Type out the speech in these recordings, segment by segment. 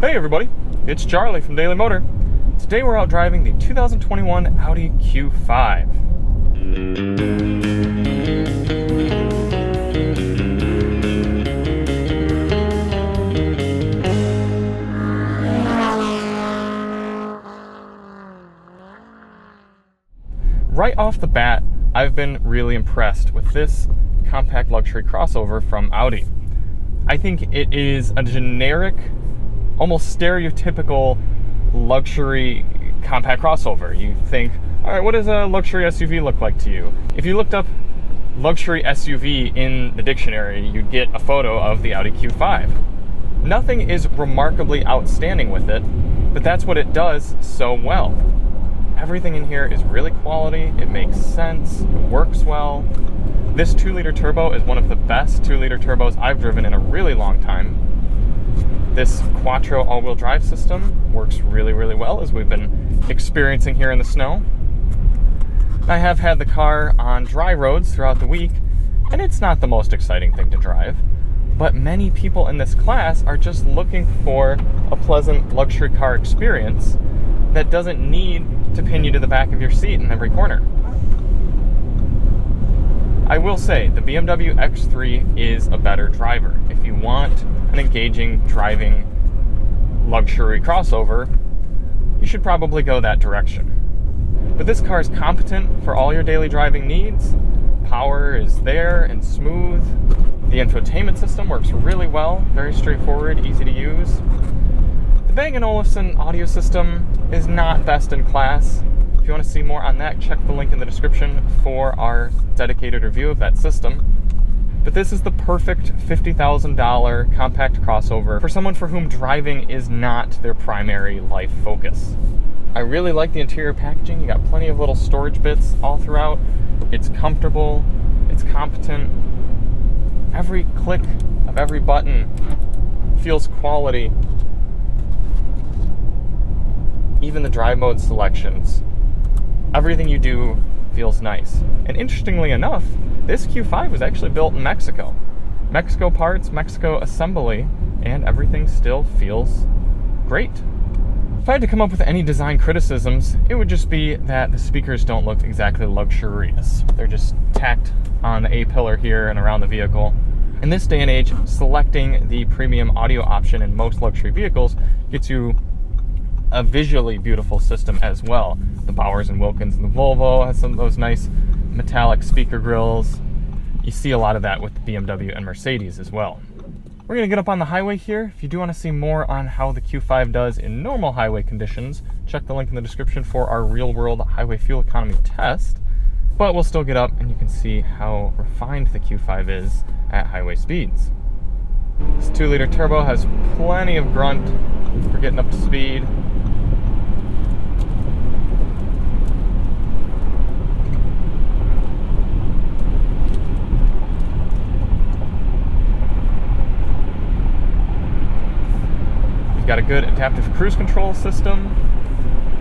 Hey everybody, it's Charlie from Daily Motor. Today we're out driving the 2021 Audi Q5. Right off the bat, I've been really impressed with this compact luxury crossover from Audi. I think it is a generic, almost stereotypical luxury compact crossover. You think, all right, what does a luxury SUV look like to you? If you looked up luxury SUV in the dictionary, you'd get a photo of the Audi Q5. Nothing is remarkably outstanding with it, but that's what it does so well. Everything in here is really quality, it makes sense, it works well. This 2-liter turbo is one of the best 2-liter turbos I've driven in a really long time. This Quattro all-wheel drive system works really, really well, as we've been experiencing here in the snow. I have had the car on dry roads throughout the week, and it's not the most exciting thing to drive, but many people in this class are just looking for a pleasant luxury car experience that doesn't need to pin you to the back of your seat in every corner. I will say, the BMW X3 is a better driver. If you want an engaging driving luxury crossover, you should probably go that direction. But this car is competent for all your daily driving needs. Power is there and smooth. The infotainment system works really well, very straightforward, easy to use. The Bang & Olufsen audio system is not best in class. If you want to see more on that, check the link in the description for our dedicated review of that system. But this is the perfect $50,000 compact crossover for someone for whom driving is not their primary life focus. I really like the interior packaging. You got plenty of little storage bits all throughout. It's comfortable, it's competent. Every click of every button feels quality. Even the drive mode selections. Everything you do feels nice. And interestingly enough, this Q5 was actually built in Mexico. Mexico parts, Mexico assembly, and everything still feels great. If I had to come up with any design criticisms, it would just be that the speakers don't look exactly luxurious. They're just tacked on the A-pillar here and around the vehicle. In this day and age, selecting the premium audio option in most luxury vehicles gets you a visually beautiful system as well. The Bowers & Wilkins and the Volvo has some of those nice metallic speaker grills. You see a lot of that with the BMW and Mercedes as well. We're going to get up on the highway here. If you do want to see more on how the Q5 does in normal highway conditions, check the link in the description for our real-world highway fuel economy test. But we'll still get up and you can see how refined the Q5 is at highway speeds. This 2-liter turbo has plenty of grunt for getting up to speed. Got a good adaptive cruise control system,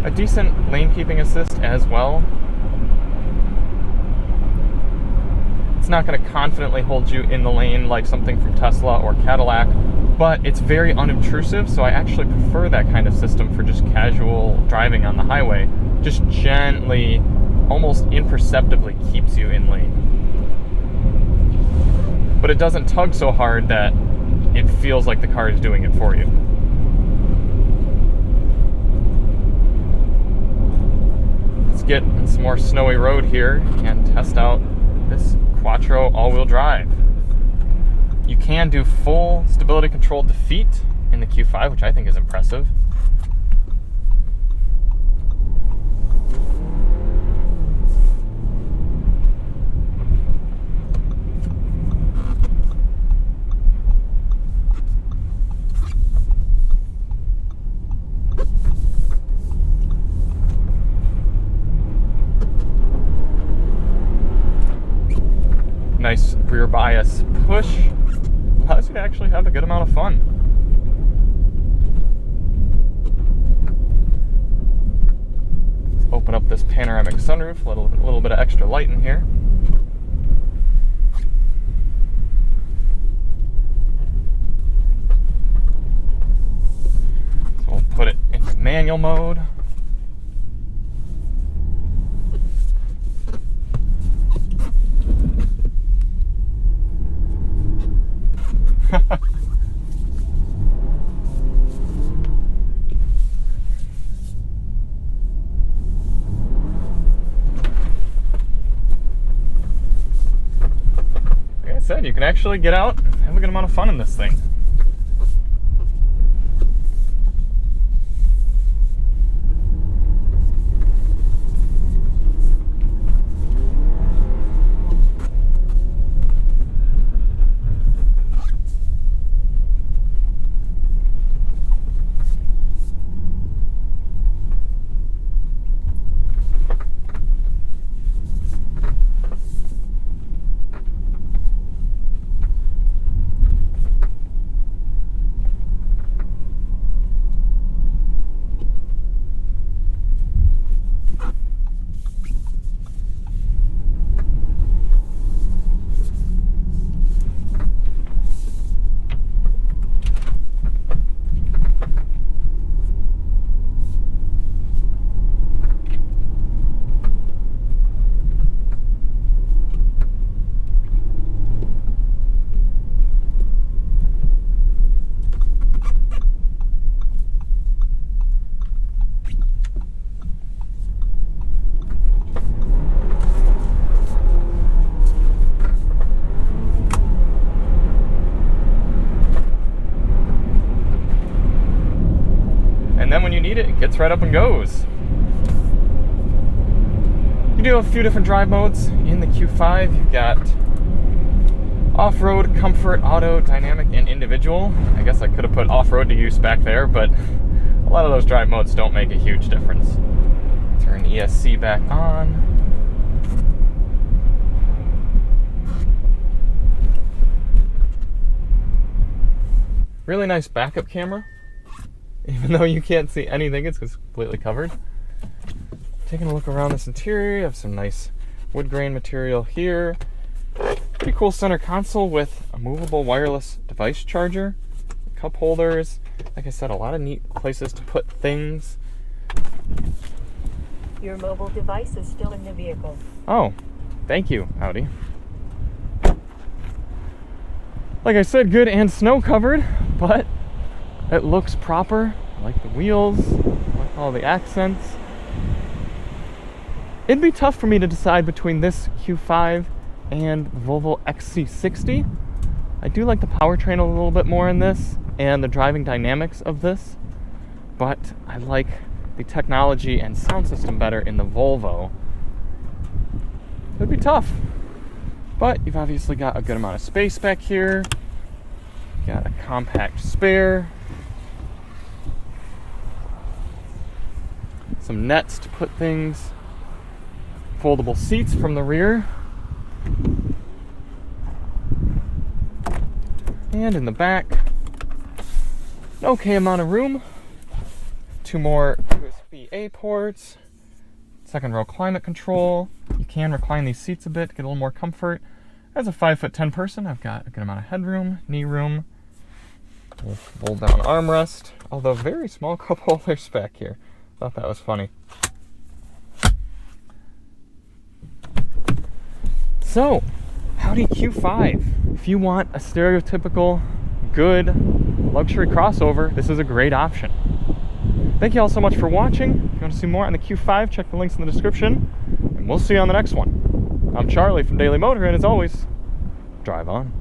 a decent lane keeping assist as well. It's not going to confidently hold you in the lane like something from Tesla or Cadillac, but it's very unobtrusive, so I actually prefer that kind of system for just casual driving on the highway. Just gently, almost imperceptibly keeps you in lane. But it doesn't tug so hard that it feels like the car is doing it for you. Get on some more snowy road here and test out this Quattro all-wheel drive. You can do full stability control defeat in the Q5, which I think is impressive. Nice rear bias push allows you to actually have a good amount of fun. Let's open up this panoramic sunroof, a little bit of extra light in here. manual mode. Like I said, you can actually get out and have a good amount of fun in this thing. And then when you need it, it gets right up and goes. You do have a few different drive modes in the Q5. You've got off-road, comfort, auto, dynamic, and individual. I guess I could have put off-road to use back there, but a lot of those drive modes don't make a huge difference. Turn ESC back on. Really nice backup camera. Even though you can't see anything, it's completely covered. Taking a look around this interior, you have some nice wood grain material here. Pretty cool center console with a movable wireless device charger, cup holders. Like I said, a lot of neat places to put things. Your mobile device is still in the vehicle. Oh, thank you, Audi. Like I said, good and snow covered, but it looks proper. I like the wheels, I like all the accents. It'd be tough for me to decide between this Q5 and the Volvo XC60. I do like the powertrain a little bit more in this and the driving dynamics of this, but I like the technology and sound system better in the Volvo. It'd be tough, but you've obviously got a good amount of space back here. Got a compact spare. Some nets to put things. Foldable seats from the rear. And in the back, an okay amount of room. 2 more USB-A ports. Second row climate control. You can recline these seats a bit to get a little more comfort. As a 5'10" person, I've got a good amount of headroom, knee room. Fold down armrest. Although very small cup holders back here. Thought that was funny. So, Audi Q5. If you want a stereotypical, good luxury crossover, this is a great option. Thank you all so much for watching. If you want to see more on the Q5, check the links in the description, and we'll see you on the next one. I'm Charlie from Daily Motor, and as always, drive on.